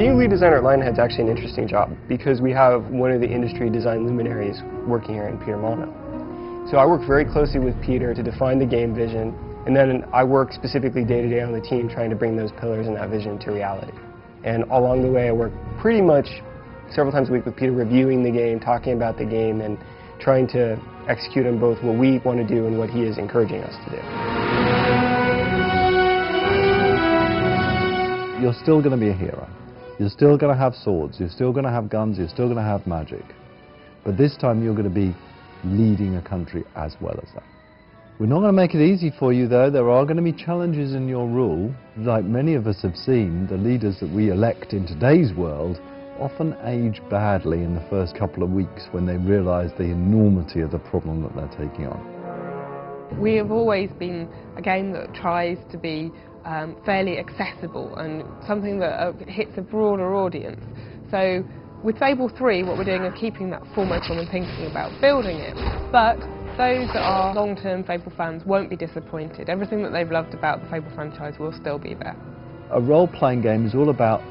Being lead designer at Lionhead is actually an interesting job because we have one of the industry design luminaries working here in Peter Molyneux. So I work very closely with Peter to define the game vision, and then I work specifically day to day on the team trying to bring those pillars and that vision to reality. And along the way I work pretty much several times a week with Peter reviewing the game, talking about the game, and trying to execute on both what we want to do and what he is encouraging us to do. You're still going to be a hero. You're still going to have swords, you're still going to have guns, you're still going to have magic. But this time you're going to be leading a country as well as that. We're not going to make it easy for you though. There are going to be challenges in your rule. Like many of us have seen, the leaders that we elect in today's world often age badly in the first couple of weeks when they realise the enormity of the problem that they're taking on. We have always been a game that tries to be fairly accessible and something that hits a broader audience. So with Fable 3, what we're doing is keeping that foremost on and thinking about building it. But those that are long-term Fable fans won't be disappointed. Everything that they've loved about the Fable franchise will still be there. A role-playing game is all about,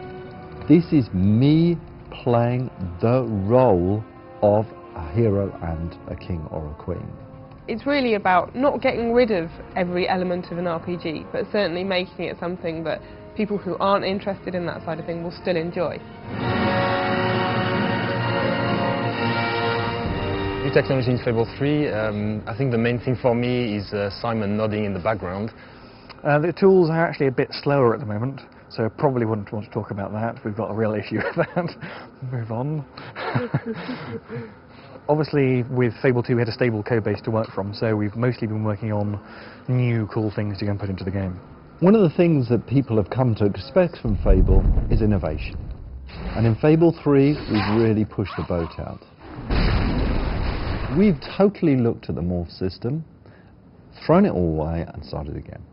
this is me playing the role of a hero and a king or a queen. It's really about not getting rid of every element of an RPG, but certainly making it something that people who aren't interested in that side of things will still enjoy. New technology in Fable 3, I think the main thing for me is Simon nodding in the background. The tools are actually a bit slower at the moment, so I probably wouldn't want to talk about that. We've got a real issue with that. Move on. Obviously, with Fable 2 we had a stable code base to work from, so we've mostly been working on new cool things to go and put into the game. One of the things that people have come to expect from Fable is innovation. And in Fable 3, we've really pushed the boat out. We've totally looked at the morph system, thrown it all away and started again.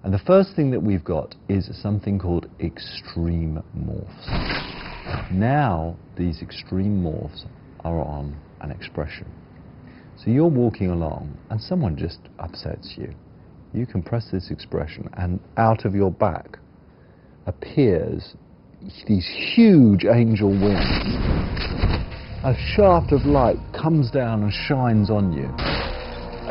And the first thing that we've got is something called extreme morphs. Now these extreme morphs are on an expression. So you're walking along and someone just upsets you. You can press this expression and out of your back appears these huge angel wings. A shaft of light comes down and shines on you.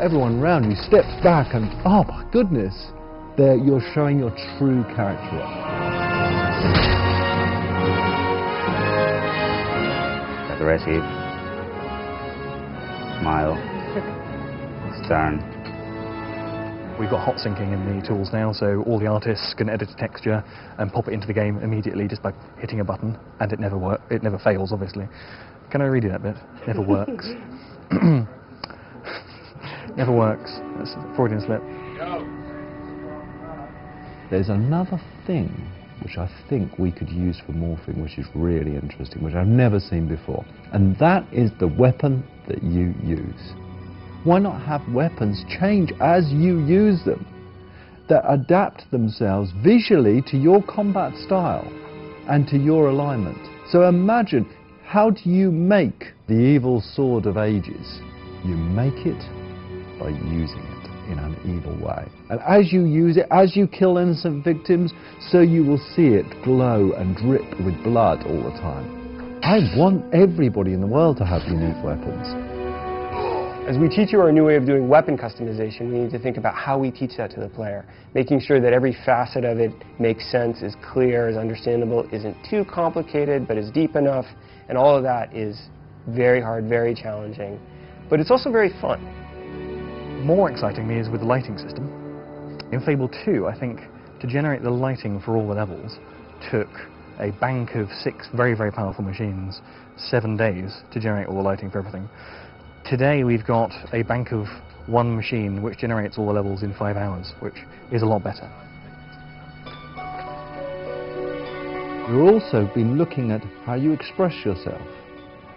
Everyone around you steps back and, oh my goodness, there you're showing your true character. Aggressive, smile, stern. We've got hot syncing in the tools now, so all the artists can edit a texture and pop it into the game immediately just by hitting a button, and it never fails, obviously. Can I read you that bit? Never works. Never works. That's a Freudian slip. There's another thing which I think we could use for morphing, which is really interesting, which I've never seen before. And that is the weapon that you use. Why not have weapons change as you use them, that adapt themselves visually to your combat style and to your alignment? So imagine, how do you make the evil sword of ages? You make it by using it in an evil way. And as you use it, as you kill innocent victims, so you will see it glow and drip with blood all the time. I want everybody in the world to have unique weapons. As we teach you our new way of doing weapon customization, we need to think about how we teach that to the player, making sure that every facet of it makes sense, is clear, is understandable, isn't too complicated, but is deep enough, and all of that is very hard, very challenging, but it's also very fun. More excitingly is with the lighting system. In Fable 2, I think, to generate the lighting for all the levels took a bank of 6 very, very powerful machines, 7 days to generate all the lighting for everything. Today we've got a bank of 1 machine which generates all the levels in 5 hours, which is a lot better. We've also been looking at how you express yourself,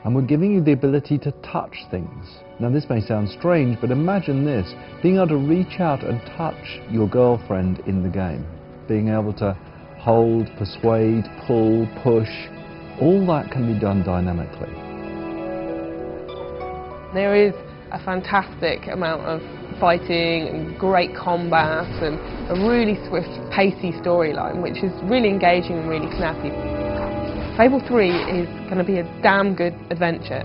and we're giving you the ability to touch things. Now this may sound strange, but imagine this, being able to reach out and touch your girlfriend in the game, being able to hold, persuade, pull, push, all that can be done dynamically. There is a fantastic amount of fighting and great combat and a really swift, pacey storyline, which is really engaging and really snappy. Fable 3 is going to be a damn good adventure.